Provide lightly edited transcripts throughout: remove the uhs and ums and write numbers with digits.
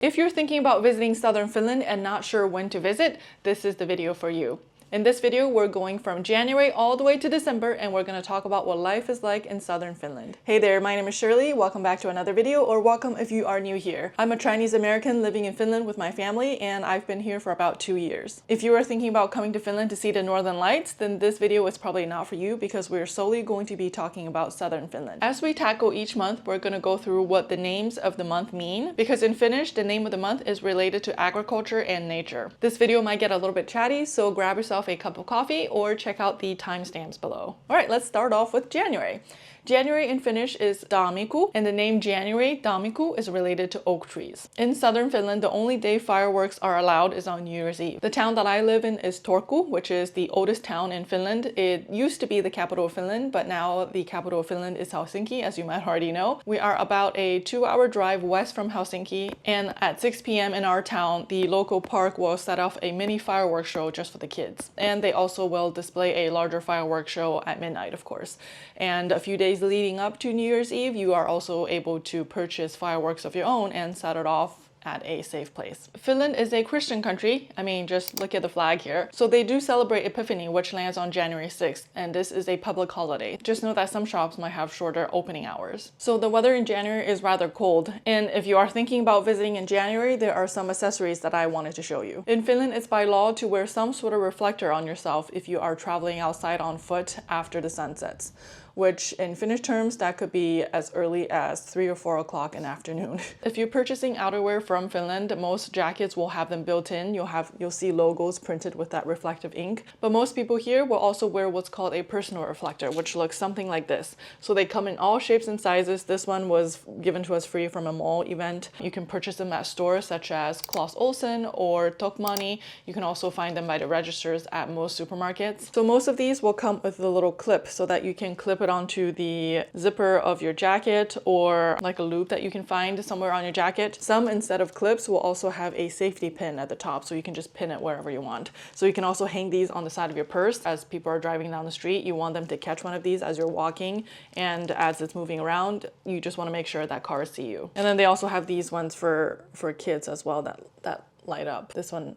If you're thinking about visiting southern Finland and not sure when to visit, this is the video for you. In this video, we're going from January all the way to December, and we're going to talk about what life is like in southern Finland. Hey there, my name is Shirley. Welcome back to another video, or welcome if you are new here. I'm a Chinese American living in Finland with my family, and I've been here for about 2 years. If you are thinking about coming to Finland to see the Northern Lights, then this video is probably not for you because we're solely going to be talking about southern Finland. As we tackle each month, we're going to go through what the names of the month mean, because in Finnish, the name of the month is related to agriculture and nature. This video might get a little bit chatty, so grab yourself a cup of coffee or check out the timestamps below. All right, let's start off with January. January in Finnish is tammikuu, and the name January, tammikuu, is related to oak trees. In southern Finland, the only day fireworks are allowed is on New Year's Eve. The town that I live in is Turku, which is the oldest town in Finland. It used to be the capital of Finland, but now the capital of Finland is Helsinki, as you might already know. We are about a 2-hour drive west from Helsinki, and at 6 p.m. in our town, the local park will set off a mini fireworks show just for the kids. And they also will display a larger fireworks show at midnight, of course. And a few days leading up to New Year's Eve, you are also able to purchase fireworks of your own and set it off at a safe place. Finland is a Christian country. I mean, just look at the flag here. So they do celebrate Epiphany, which lands on January 6th, and this is a public holiday. Just know that some shops might have shorter opening hours. So the weather in January is rather cold, and if you are thinking about visiting in January, there are some accessories that I wanted to show you. In Finland, it's by law to wear some sort of reflector on yourself if you are traveling outside on foot after the sun sets, which in Finnish terms, that could be as early as 3 or 4 o'clock in the afternoon. If you're purchasing outerwear from Finland, most jackets will have them built in. You'll see logos printed with that reflective ink. But most people here will also wear what's called a personal reflector, which looks something like this. So they come in all shapes and sizes. This one was given to us free from a mall event. You can purchase them at stores such as Clas Ohlson or Tokmanni. You can also find them by the registers at most supermarkets. So most of these will come with a little clip so that you can clip it onto the zipper of your jacket, or like a loop that you can find somewhere on your jacket. Some, instead of clips, will also have a safety pin at the top, so you can just pin it wherever you want. So you can also hang these on the side of your purse as people are driving down the street. You want them to catch one of these as you're walking, and as it's moving around, you just want to make sure that cars see you. And then they also have these ones for kids as well that light up. This one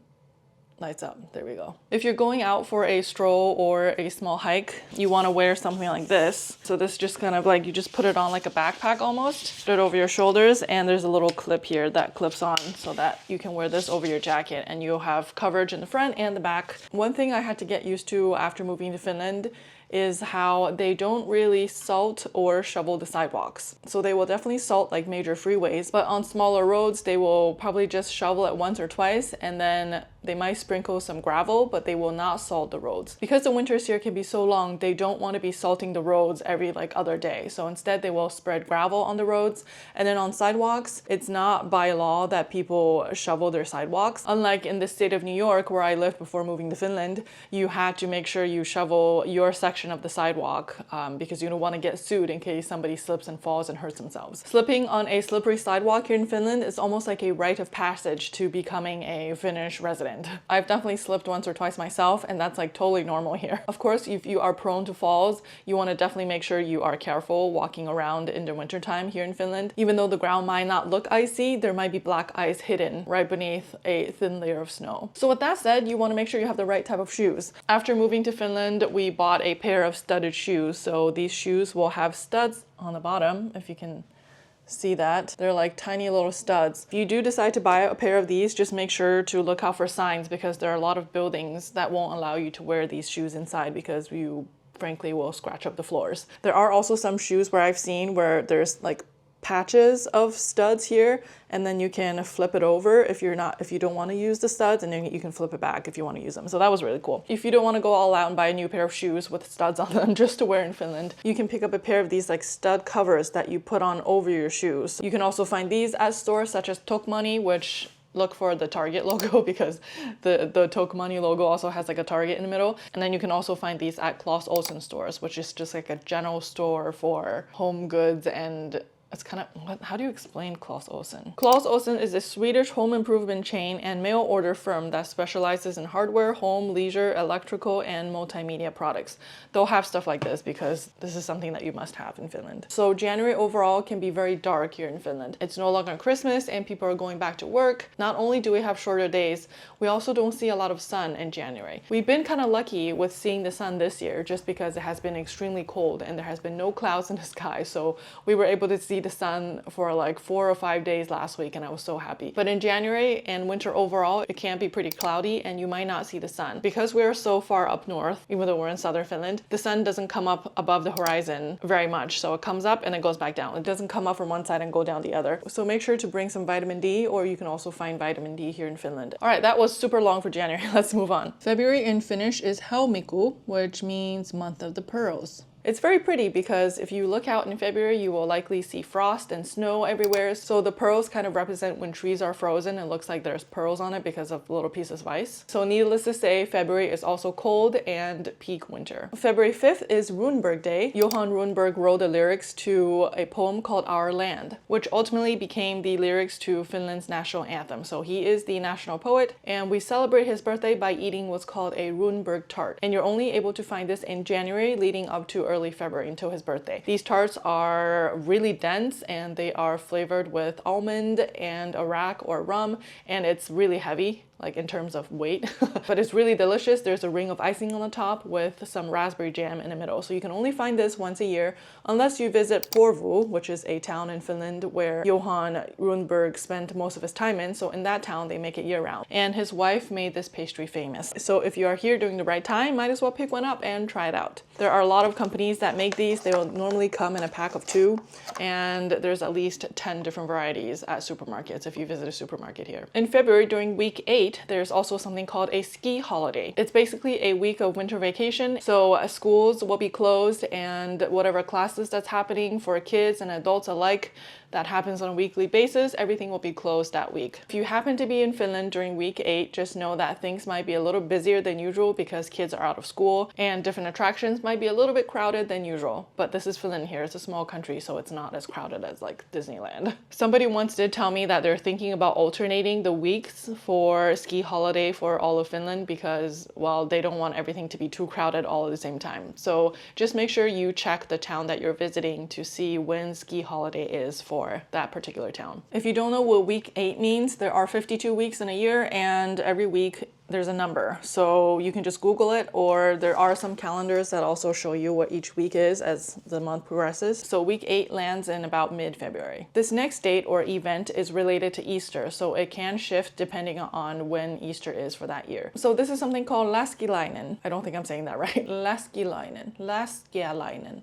lights up. There we go. If you're going out for a stroll or a small hike, you want to wear something like this. So this just kind of like, you just put it on like a backpack almost, put it over your shoulders, and there's a little clip here that clips on so that you can wear this over your jacket and you'll have coverage in the front and the back. One thing I had to get used to after moving to Finland is how they don't really salt or shovel the sidewalks. So they will definitely salt like major freeways, but on smaller roads, they will probably just shovel it once or twice, and then they might sprinkle some gravel, but they will not salt the roads. Because the winters here can be so long, they don't want to be salting the roads every like other day. So instead they will spread gravel on the roads. And then on sidewalks, it's not by law that people shovel their sidewalks. Unlike in the state of New York, where I lived before moving to Finland, you had to make sure you shovel your section of the sidewalk because you don't want to get sued in case somebody slips and falls and hurts themselves. Slipping on a slippery sidewalk here in Finland is almost like a rite of passage to becoming a Finnish resident. I've definitely slipped once or twice myself, and that's like totally normal here. Of course, if you are prone to falls, you want to definitely make sure you are careful walking around in the wintertime here in Finland. Even though the ground might not look icy, there might be black ice hidden right beneath a thin layer of snow. So with that said, you want to make sure you have the right type of shoes. After moving to Finland, we bought a pair of studded shoes. So these shoes will have studs on the bottom, if you can see that. They're like tiny little studs. If you do decide to buy a pair of these, just make sure to look out for signs, because there are a lot of buildings that won't allow you to wear these shoes inside because you frankly will scratch up the floors. There are also some shoes where I've seen where there's like patches of studs here, and then you can flip it over if you don't want to use the studs, and then you can flip it back if you want to use them. So that was really cool. If you don't want to go all out and buy a new pair of shoes with studs on them just to wear in Finland, you can pick up a pair of these like stud covers that you put on over your shoes. You can also find these at stores such as Tokmanni, which look for the Target logo because the Tokmanni logo also has like a Target in the middle. And then you can also find these at Clas Ohlson stores, which is just like a general store for home goods and It's kind of, how do you explain Clas Ohlson? Clas Ohlson is a Swedish home improvement chain and mail order firm that specializes in hardware, home, leisure, electrical, and multimedia products. They'll have stuff like this because this is something that you must have in Finland. So January overall can be very dark here in Finland. It's no longer Christmas and people are going back to work. Not only do we have shorter days, we also don't see a lot of sun in January. We've been kind of lucky with seeing the sun this year just because it has been extremely cold and there has been no clouds in the sky. So we were able to see the sun for like 4 or 5 days last week and I was so happy. But in January and winter overall, it can be pretty cloudy and you might not see the sun. Because we're so far up north, even though we're in southern Finland, the sun doesn't come up above the horizon very much. So it comes up and it goes back down. It doesn't come up from one side and go down the other. So make sure to bring some vitamin D, or you can also find vitamin D here in Finland. All right, that was super long for January. Let's move on. February in Finnish is helmiku, which means month of the pearls. It's very pretty because if you look out in February, you will likely see frost and snow everywhere. So the pearls kind of represent when trees are frozen. It looks like there's pearls on it because of little pieces of ice. So needless to say, February is also cold and peak winter. February 5th is Runeberg Day. Johan Runeberg wrote the lyrics to a poem called Our Land, which ultimately became the lyrics to Finland's national anthem. So he is the national poet and we celebrate his birthday by eating what's called a Runeberg tart. And you're only able to find this in January leading up to early February until his birthday. These tarts are really dense and they are flavored with almond and Arak or rum, and it's really heavy, like in terms of weight, but it's really delicious. There's a ring of icing on the top with some raspberry jam in the middle. So you can only find this once a year unless you visit Porvoo, which is a town in Finland where Johan Runeberg spent most of his time in. So in that town, they make it year round. And his wife made this pastry famous. So if you are here during the right time, might as well pick one up and try it out. There are a lot of companies that make these. They will normally come in a pack of 2, and there's at least 10 different varieties at supermarkets if you visit a supermarket here. In February, during week 8, there's also something called a ski holiday. It's basically a week of winter vacation. So schools will be closed and whatever classes that's happening for kids and adults alike, that happens on a weekly basis, everything will be closed that week. If you happen to be in Finland during week 8, just know that things might be a little busier than usual because kids are out of school and different attractions might be a little bit crowded than usual. But this is Finland here, it's a small country, so it's not as crowded as like Disneyland. Somebody once did tell me that they're thinking about alternating the weeks for ski holiday for all of Finland because, well, they don't want everything to be too crowded all at the same time. So just make sure you check the town that you're visiting to see when ski holiday is for that particular town. If you don't know what week 8 means, there are 52 weeks in a year and every week there's a number. So you can just Google it, or there are some calendars that also show you what each week is as the month progresses. So week 8 lands in about mid-February. This next date or event is related to Easter, so it can shift depending on when Easter is for that year. So this is something called Laskilainen. I don't think I'm saying that right. Laskilainen.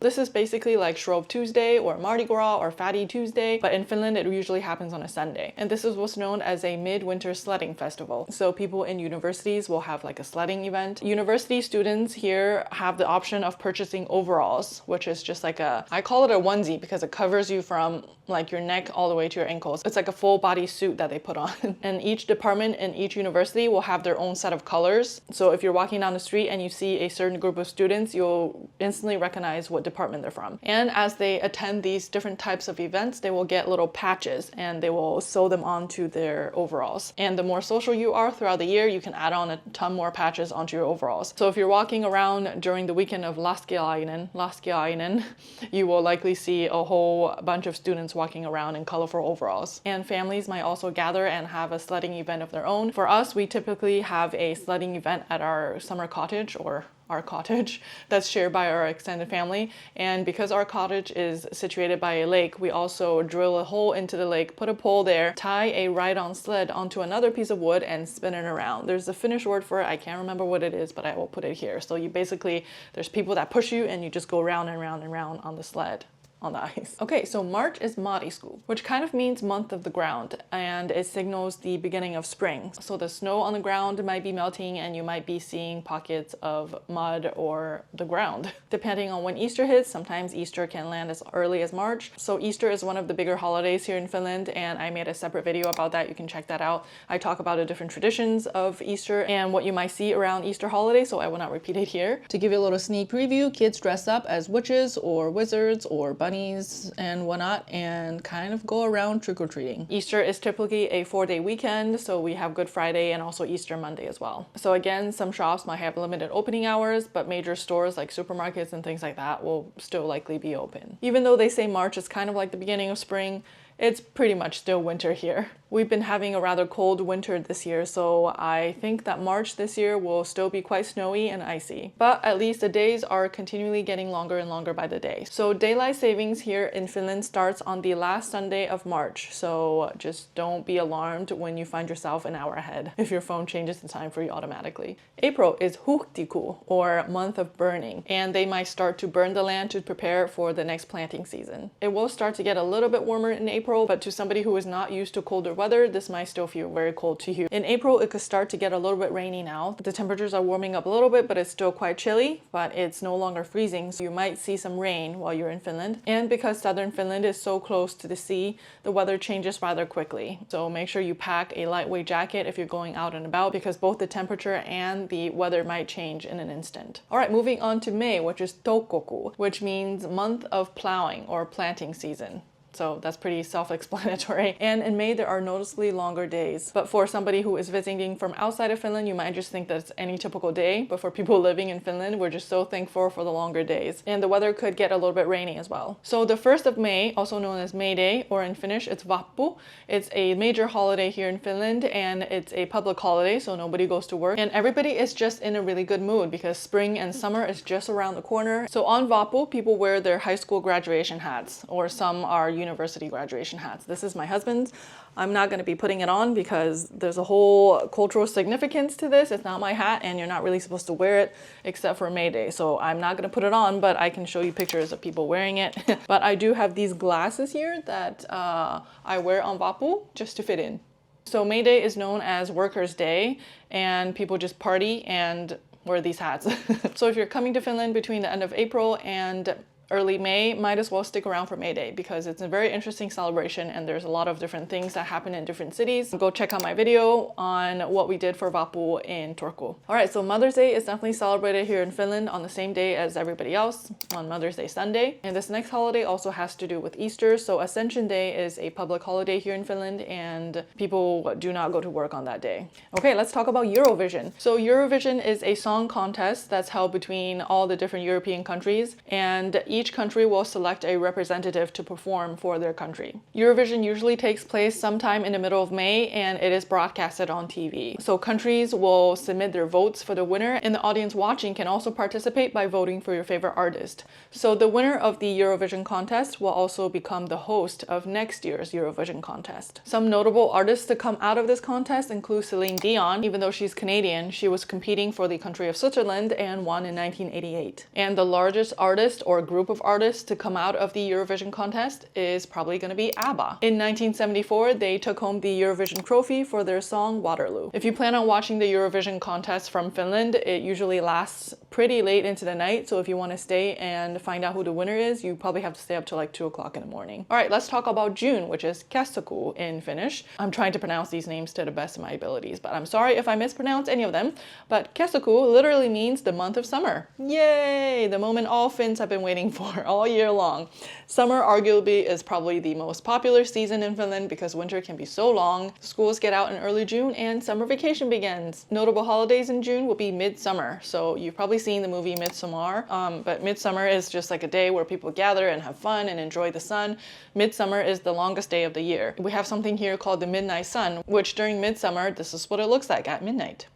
This is basically like Shrove Tuesday or Mardi Gras or Fatty Tuesday, but in Finland it usually happens on a Sunday. And this is what's known as a midwinter sledding festival. So people in universities will have like a sledding event. University students here have the option of purchasing overalls, which is just like I call it a onesie because it covers you from like your neck all the way to your ankles. It's like a full body suit that they put on. And each department in each university will have their own set of colors. So if you're walking down the street and you see a certain group of students, you'll instantly recognize what department they're from. And as they attend these different types of events, they will get little patches and they will sew them onto their overalls. And the more social you are throughout the year, you can add on a ton more patches onto your overalls. So if you're walking around during the weekend of Laskiainen, you will likely see a whole bunch of students walking around in colorful overalls. And families might also gather and have a sledding event of their own. For us, we typically have a sledding event at our summer cottage, or our cottage, that's shared by our extended family. And because our cottage is situated by a lake, we also drill a hole into the lake, put a pole there, tie a ride-on sled onto another piece of wood and spin it around. There's a Finnish word for it. I can't remember what it is, but I will put it here. So you basically, there's people that push you and you just go round and round and round on the sled on the ice. Okay, so March is Maalisku, which kind of means month of the ground, and it signals the beginning of spring. So the snow on the ground might be melting and you might be seeing pockets of mud or the ground. Depending on when Easter hits, sometimes Easter can land as early as March. So Easter is one of the bigger holidays here in Finland, and I made a separate video about that. You can check that out. I talk about the different traditions of Easter and what you might see around Easter holiday, so I will not repeat it here. To give you a little sneak preview, kids dress up as witches or wizards or bunnies bunnies and whatnot and kind of go around trick-or-treating. Easter is typically a 4-day weekend, so we have Good Friday and also Easter Monday as well. So again, some shops might have limited opening hours, but major stores like supermarkets and things like that will still likely be open. Even though they say March is kind of like the beginning of spring, it's pretty much still winter here. We've been having a rather cold winter this year, so I think that March this year will still be quite snowy and icy. But at least the days are continually getting longer and longer by the day. So daylight savings here in Finland starts on the last Sunday of March, so just don't be alarmed when you find yourself an hour ahead if your phone changes the time for you automatically. April is huhtikuun, or month of burning, and they might start to burn the land to prepare for the next planting season. It will start to get a little bit warmer in April, but to somebody who is not used to colder weather, this might still feel very cold to you. In April, it could start to get a little bit rainy now. The temperatures are warming up a little bit, but it's still quite chilly, but it's no longer freezing, so you might see some rain while you're in Finland. And because southern Finland is so close to the sea, the weather changes rather quickly. So make sure you pack a lightweight jacket if you're going out and about, because both the temperature and the weather might change in an instant. All right, moving on to May, which is toukoku, which means month of plowing or planting season. So that's pretty self-explanatory. And in May, there are noticeably longer days. But for somebody who is visiting from outside of Finland, you might just think that it's any typical day. But for people living in Finland, we're just so thankful for the longer days. And the weather could get a little bit rainy as well. So the 1st of May, also known as May Day, or in Finnish, it's Vappu. It's a major holiday here in Finland, and it's a public holiday, so nobody goes to work. And everybody is just in a really good mood because spring and summer is just around the corner. So on Vappu, people wear their high school graduation hats, or some are university graduation hats. This is my husband's. I'm not going to be putting it on because there's a whole cultural significance to this. It's not my hat and you're not really supposed to wear it except for May Day. So I'm not going to put it on, but I can show you pictures of people wearing it. But I do have these glasses here that I wear on Vappu just to fit in. So May Day is known as Workers' Day, and people just party and wear these hats. So if you're coming to Finland between the end of April and early May, might as well stick around for May Day because it's a very interesting celebration and there's a lot of different things that happen in different cities. Go check out my video on what we did for Vappu in Turku. All right, so Mother's Day is definitely celebrated here in Finland on the same day as everybody else, on Mother's Day Sunday. And this next holiday also has to do with Easter. So Ascension Day is a public holiday here in Finland and people do not go to work on that day. Okay, let's talk about Eurovision. So Eurovision is a song contest that's held between all the different European countries, and each country will select a representative to perform for their country. Eurovision usually takes place sometime in the middle of May and it is broadcasted on TV. So countries will submit their votes for the winner, and the audience watching can also participate by voting for your favorite artist. So the winner of the Eurovision contest will also become the host of next year's Eurovision contest. Some notable artists to come out of this contest include Celine Dion. Even though she's Canadian, she was competing for the country of Switzerland and won in 1988. And the largest artist or group of artists to come out of the Eurovision contest is probably going to be ABBA. In 1974, they took home the Eurovision trophy for their song Waterloo. If you plan on watching the Eurovision contest from Finland, it usually lasts pretty late into the night, so if you want to stay and find out who the winner is, you probably have to stay up till like 2 o'clock in the morning. All right, let's talk about June, which is kesäkuu in Finnish. I'm trying to pronounce these names to the best of my abilities, but I'm sorry if I mispronounce any of them. But kesäkuu literally means the month of summer. Yay! The moment all Finns have been waiting for all year long. Summer arguably is probably the most popular season in Finland because winter can be so long. Schools get out in early June and summer vacation begins. Notable holidays in June will be Midsummer. So you've probably seen the movie Midsummer, but Midsummer is just like a day where people gather and have fun and enjoy the sun. Midsummer is the longest day of the year. We have something here called the midnight sun, which during Midsummer, this is what it looks like at midnight.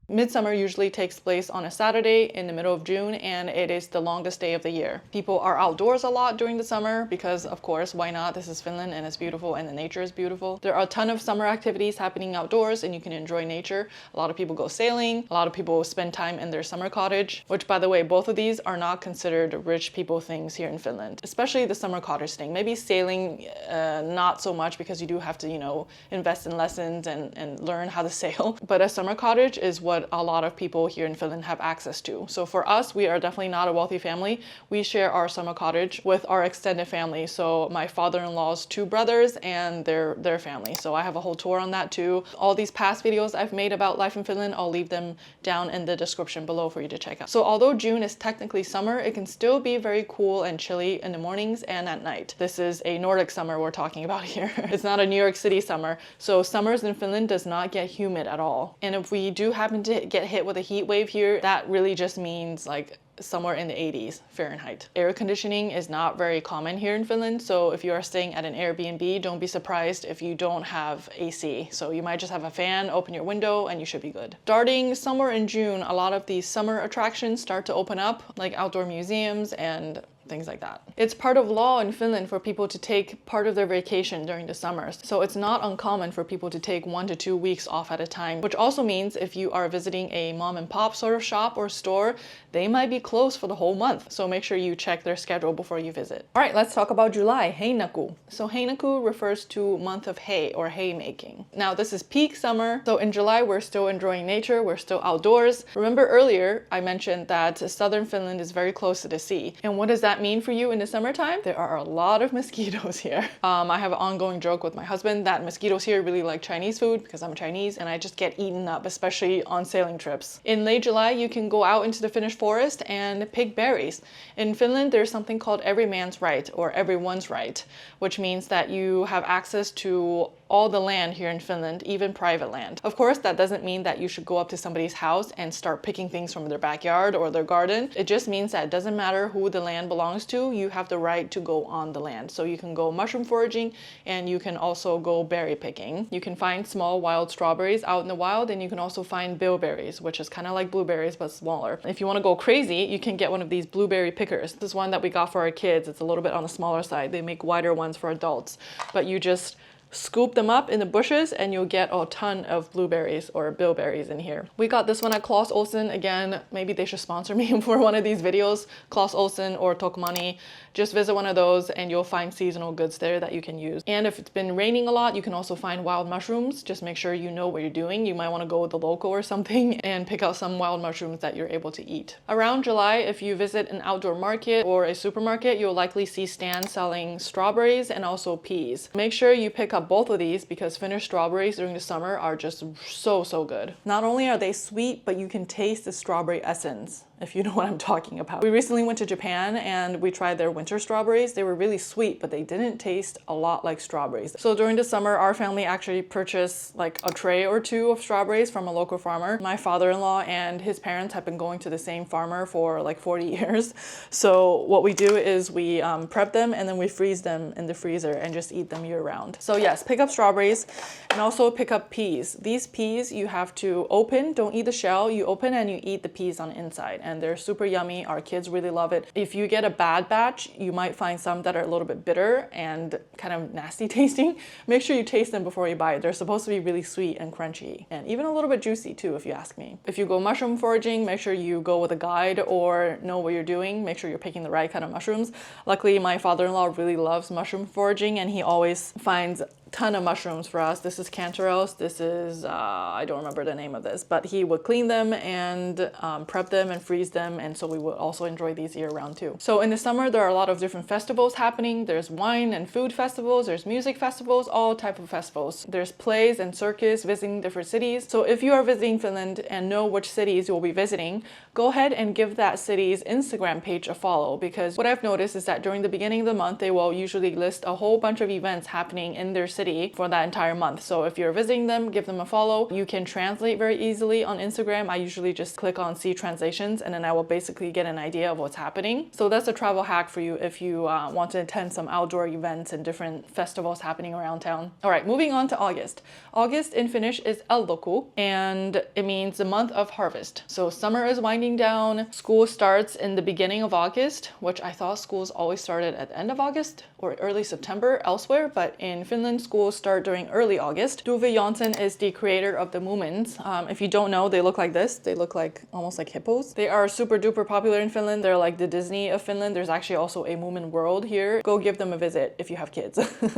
Midsummer usually takes place on a Saturday in the middle of June, and it is the longest day of the year. People are outdoors a lot during the summer because, of course, why not? This is Finland and it's beautiful and the nature is beautiful. There are a ton of summer activities happening outdoors and you can enjoy nature. A lot of people go sailing. A lot of people spend time in their summer cottage, which, by the way, both of these are not considered rich people things here in Finland, especially the summer cottage thing. Maybe sailing, not so much because you do have to, invest in lessons and learn how to sail. But a summer cottage is what what a lot of people here in Finland have access to. So for us, we are definitely not a wealthy family. We share our summer cottage with our extended family. So my father-in-law's 2 brothers and their family. So I have a whole tour on that too. All these past videos I've made about life in Finland, I'll leave them down in the description below for you to check out. So although June is technically summer, it can still be very cool and chilly in the mornings and at night. This is a Nordic summer we're talking about here. It's not a New York City summer. So summers in Finland does not get humid at all. And if we do happen to get hit with a heat wave here, that really just means like somewhere in the 80s Fahrenheit. Air conditioning is not very common here in Finland, so if you are staying at an Airbnb, don't be surprised if you don't have AC. So you might just have a fan, open your window, and you should be good. Starting somewhere in June, a lot of these summer attractions start to open up, like outdoor museums and things like that. It's part of law in Finland for people to take part of their vacation during the summers. So it's not uncommon for people to take 1 to 2 weeks off at a time, which also means if you are visiting a mom and pop sort of shop or store, they might be closed for the whole month. So make sure you check their schedule before you visit. All right, let's talk about July, heinäkuu. So heinäkuu refers to month of hay or haymaking. Now this is peak summer. So in July, we're still enjoying nature. We're still outdoors. Remember earlier, I mentioned that southern Finland is very close to the sea. And what does that mean for you in the summertime? There are a lot of mosquitoes here. I have an ongoing joke with my husband that mosquitoes here really like Chinese food because I'm Chinese and I just get eaten up, especially on sailing trips. In late July, you can go out into the Finnish forest and pick berries. In Finland, there's something called everyman's right or everyone's right, which means that you have access to all the land here in Finland, even private land. Of course, that doesn't mean that you should go up to somebody's house and start picking things from their backyard or their garden. It just means that it doesn't matter who the land belongs to, you have the right to go on the land. So you can go mushroom foraging and you can also go berry picking. You can find small wild strawberries out in the wild, and you can also find bilberries, which is kind of like blueberries but smaller. If you want to go crazy, you can get one of these blueberry pickers. This is one that we got for our kids. It's a little bit on the smaller side. They make wider ones for adults, but you just scoop them up in the bushes and you'll get a ton of blueberries or bilberries in here. We got this one at Clas Ohlson. Again, maybe they should sponsor me for one of these videos. Clas Ohlson or Tokmanni. Just visit one of those and you'll find seasonal goods there that you can use. And if it's been raining a lot, you can also find wild mushrooms. Just make sure you know what you're doing. You might want to go with the local or something and pick out some wild mushrooms that you're able to eat. Around July, if you visit an outdoor market or a supermarket, you'll likely see stands selling strawberries and also peas. Make sure you pick up both of these because Finnish strawberries during the summer are just so good. Not only are they sweet, but you can taste the strawberry essence, if you know what I'm talking about. We recently went to Japan and we tried their winter strawberries. They were really sweet, but they didn't taste a lot like strawberries. So during the summer, our family actually purchased like a tray or 2 of strawberries from a local farmer. My father-in-law and his parents have been going to the same farmer for like 40 years. So what we do is we prep them and then we freeze them in the freezer and just eat them year round. So yes, pick up strawberries and also pick up peas. These peas you have to open, don't eat the shell. You open and you eat the peas on the inside. And they're super yummy. Our kids really love it. If you get a bad batch, you might find some that are a little bit bitter and kind of nasty tasting. Make sure you taste them before you buy it. They're supposed to be really sweet and crunchy and even a little bit juicy too, if you ask me. If you go mushroom foraging, make sure you go with a guide or know what you're doing. Make sure you're picking the right kind of mushrooms. Luckily, my father-in-law really loves mushroom foraging and he always finds ton of mushrooms for us. This is cantaloupe. This is, I don't remember the name of this, but he would clean them and prep them and freeze them. And so we would also enjoy these year round too. So in the summer, there are a lot of different festivals happening. There's wine and food festivals. There's music festivals, all type of festivals. There's plays and circus visiting different cities. So if you are visiting Finland and know which cities you'll be visiting, go ahead and give that city's Instagram page a follow, because what I've noticed is that during the beginning of the month, they will usually list a whole bunch of events happening in their city for that entire month. So if you're visiting them, give them a follow. You can translate very easily on Instagram. I usually just click on see translations and then I will basically get an idea of what's happening. So that's a travel hack for you if you want to attend some outdoor events and different festivals happening around town. All right, moving on to August. August in Finnish is eloku and it means the month of harvest. So summer is winding down. School starts in the beginning of August, which I thought schools always started at the end of August or early September elsewhere, but in Finland, schools start during early August. Tove Jansson is the creator of the Moomins. If you don't know, they look like this. They look like almost like hippos. They are super duper popular in Finland. They're like the Disney of Finland. There's actually also a Moomin world here. Go give them a visit if you have kids.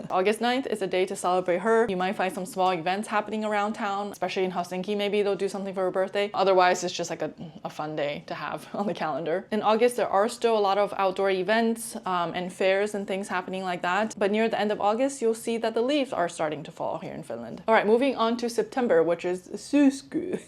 August 9th is a day to celebrate her. You might find some small events happening around town, especially in Helsinki. Maybe they'll do something for her birthday. Otherwise, it's just like a fun day to have on the calendar. In August, there are still a lot of outdoor events and fairs and things happening like that. But near the end of August, you'll see that the leaves are starting to fall here in Finland. All right, moving on to September, which is syyskuy.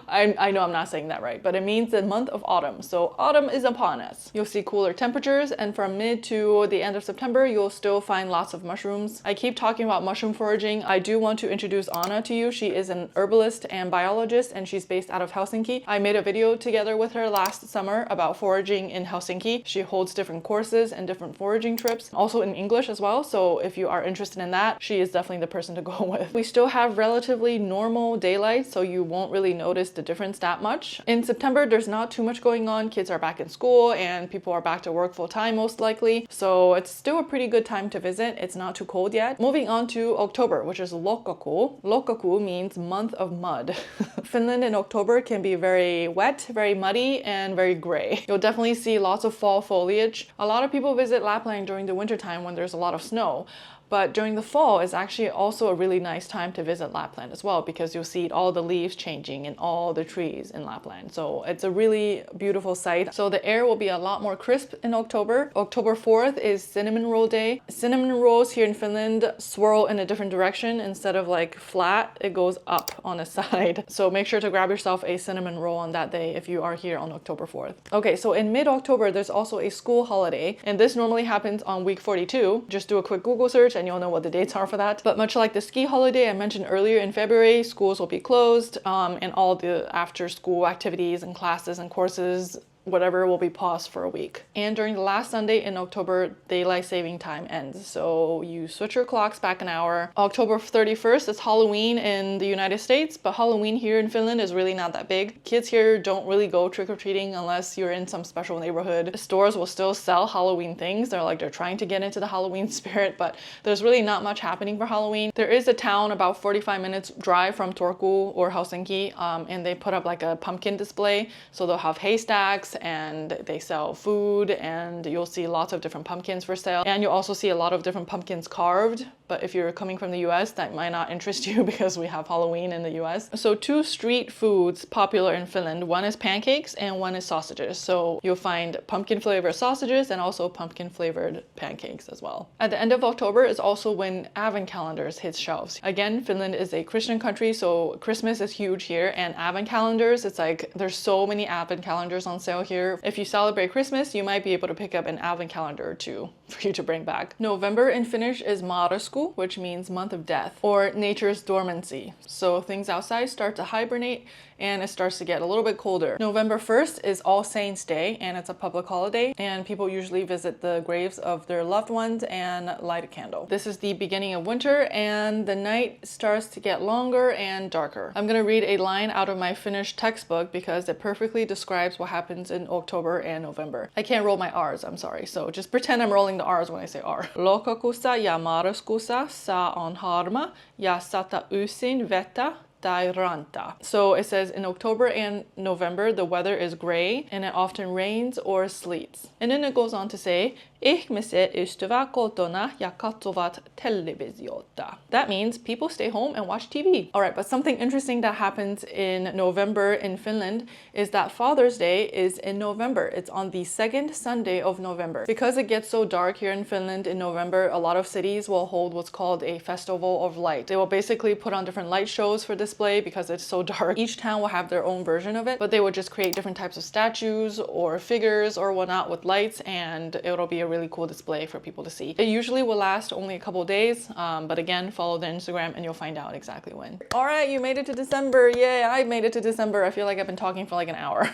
I know I'm not saying that right, but it means the month of autumn. So autumn is upon us. You'll see cooler temperatures, and from mid to the end of September, you'll still find lots of mushrooms. I keep talking about mushroom foraging. I do want to introduce Anna to you. She is an herbalist and biologist, and she's based out of Helsinki. I made a video together with her last summer about foraging in Helsinki. She holds different courses and different foraging trips, also in English as well. So if you are interested in that, she is definitely the person to go with. We still have relatively normal daylight, so you won't really notice the difference that much. In September, there's not too much going on. Kids are back in school and people are back to work full time most likely. So it's still a pretty good time to visit. It's not too cold yet. Moving on to October, which is Lokaku. Lokaku means month of mud. Finland in October can be very wet, very muddy, and very gray. You'll definitely see lots of fall foliage. A lot of people visit Lapland during the winter time when there's a lot of snow. But during the fall is actually also a really nice time to visit Lapland as well, because you'll see all the leaves changing in all the trees in Lapland. So it's a really beautiful sight. So the air will be a lot more crisp in October. October 4th is cinnamon roll day. Cinnamon rolls here in Finland swirl in a different direction. Instead of like flat, it goes up on a side. So make sure to grab yourself a cinnamon roll on that day if you are here on October 4th. Okay, so in mid-October, there's also a school holiday, and this normally happens on week 42. Just do a quick Google search and you'll know what the dates are for that. But much like the ski holiday I mentioned earlier, in February, schools will be closed and all the after-school activities and classes and courses, whatever, will be paused for a week. And during the last Sunday in October, daylight saving time ends. So you switch your clocks back an hour. October 31st is Halloween in the United States, but Halloween here in Finland is really not that big. Kids here don't really go trick-or-treating unless you're in some special neighborhood. Stores will still sell Halloween things. They're trying to get into the Halloween spirit, but there's really not much happening for Halloween. There is a town about 45 minutes drive from Turku or Helsinki, and they put up like a pumpkin display. So they'll have haystacks and they sell food, and you'll see lots of different pumpkins for sale. And you'll also see a lot of different pumpkins carved. But if you're coming from the US, that might not interest you because we have Halloween in the US. So two street foods popular in Finland. One is pancakes and one is sausages. So you'll find pumpkin flavored sausages and also pumpkin flavored pancakes as well. At the end of October is also when advent calendars hit shelves. Again, Finland is a Christian country, so Christmas is huge here, and advent calendars, it's like there's so many advent calendars on sale here. If you celebrate Christmas, you might be able to pick up an advent calendar or two for you to bring back. November in Finnish is marrasku, which means month of death or nature's dormancy. So things outside start to hibernate and it starts to get a little bit colder. November 1st is All Saints Day, and it's a public holiday, and people usually visit the graves of their loved ones and light a candle. This is the beginning of winter, and the night starts to get longer and darker. I'm gonna read a line out of my Finnish textbook because it perfectly describes what happens in October and November. I can't roll my R's, I'm sorry, so just pretend I'm rolling the R's when I say R. Lokakuussa ja marraskuussa saa on harma ja sata ysin vettä tai ranta. So it says in October and November, the weather is gray and it often rains or sleets. And then it goes on to say, ihmiset istuvat kotona ja katsovat televisiota. That means people stay home and watch TV. All right, but something interesting that happens in November in Finland is that Father's Day is in November. It's on the second Sunday of November. Because it gets so dark here in Finland in November, a lot of cities will hold what's called a festival of light. They will basically put on different light shows for display because it's so dark. Each town will have their own version of it, but they will just create different types of statues or figures or whatnot with lights, and it'll be a really cool display for people to see. It usually will last only a couple days, but again, follow their Instagram and you'll find out exactly when. All right, you made it to December. Yay, I made it to December. I feel like I've been talking for like an hour.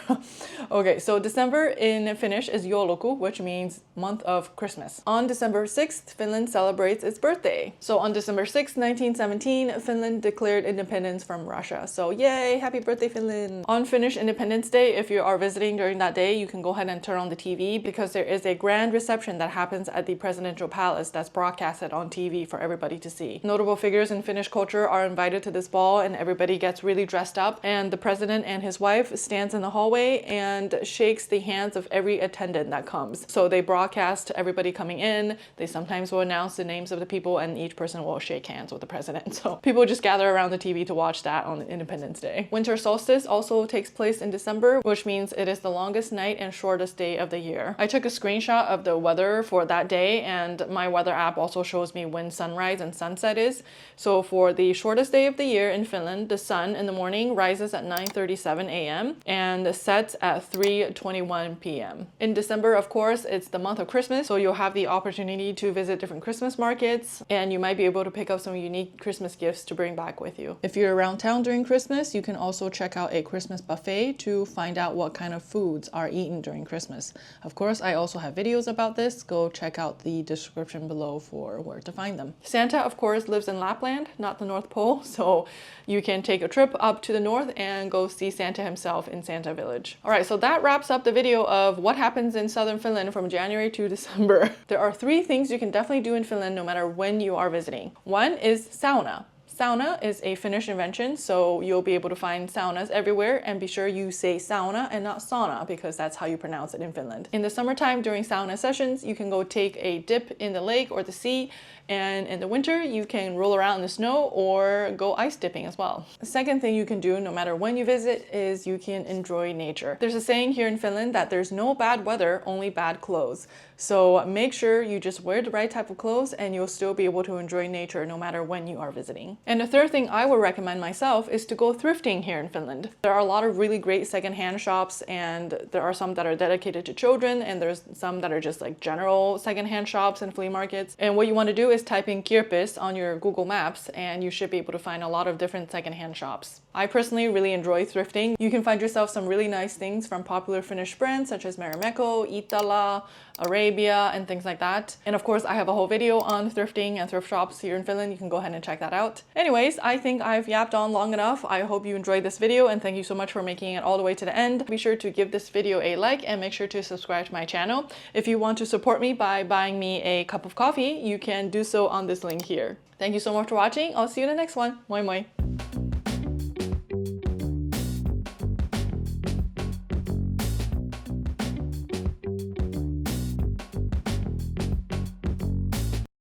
Okay, so December in Finnish is jouluku, which means month of Christmas. On December 6th, Finland celebrates its birthday. So on December 6th, 1917, Finland declared independence from Russia. So yay, happy birthday, Finland. On Finnish Independence Day, if you are visiting during that day, you can go ahead and turn on the TV because there is a grand reception reception that happens at the presidential palace that's broadcasted on TV for everybody to see. Notable figures in Finnish culture are invited to this ball, and everybody gets really dressed up, and the president and his wife stands in the hallway and shakes the hands of every attendant that comes. So they broadcast to everybody coming in. They sometimes will announce the names of the people, and each person will shake hands with the president. So people just gather around the TV to watch that on Independence Day. Winter solstice also takes place in December, which means it is the longest night and shortest day of the year. I took a screenshot of the weather for that day, and my weather app also shows me when sunrise and sunset is. So for the shortest day of the year in Finland, the sun in the morning rises at 9:37 a.m. and sets at 3:21 p.m. In December, of course, it's the month of Christmas, so you'll have the opportunity to visit different Christmas markets, and you might be able to pick up some unique Christmas gifts to bring back with you. If you're around town during Christmas, you can also check out a Christmas buffet to find out what kind of foods are eaten during Christmas. Of course, I also have videos about this. Go check out the description below for where to find them. Santa, of course, lives in Lapland, not the North Pole, so you can take a trip up to the north and go see Santa himself in Santa Village. All right, so that wraps up the video of what happens in southern Finland from January to December. There are 3 things you can definitely do in Finland no matter when you are visiting. One is sauna. Sauna is a Finnish invention, so you'll be able to find saunas everywhere, and be sure you say sauna and not sauna because that's how you pronounce it in Finland. In the summertime during sauna sessions, you can go take a dip in the lake or the sea, and in the winter you can roll around in the snow or go ice dipping as well. The second thing you can do no matter when you visit is you can enjoy nature. There's a saying here in Finland that there's no bad weather, only bad clothes. So make sure you just wear the right type of clothes and you'll still be able to enjoy nature no matter when you are visiting. And the third thing I would recommend myself is to go thrifting here in Finland. There are a lot of really great secondhand shops, and there are some that are dedicated to children, and there's some that are just like general secondhand shops and flea markets. And what you want to do is type in Kirpis on your Google Maps and you should be able to find a lot of different secondhand shops. I personally really enjoy thrifting. You can find yourself some really nice things from popular Finnish brands such as Marimekko, Itala, Arabia, and things like that. And of course, I have a whole video on thrifting and thrift shops here in Finland. You can go ahead and check that out. Anyways, I think I've yapped on long enough. I hope you enjoyed this video, and thank you so much for making it all the way to the end. Be sure to give this video a like and make sure to subscribe to my channel. If you want to support me by buying me a cup of coffee, you can do so on this link here. Thank you so much for watching. I'll see you in the next one. Moi moi!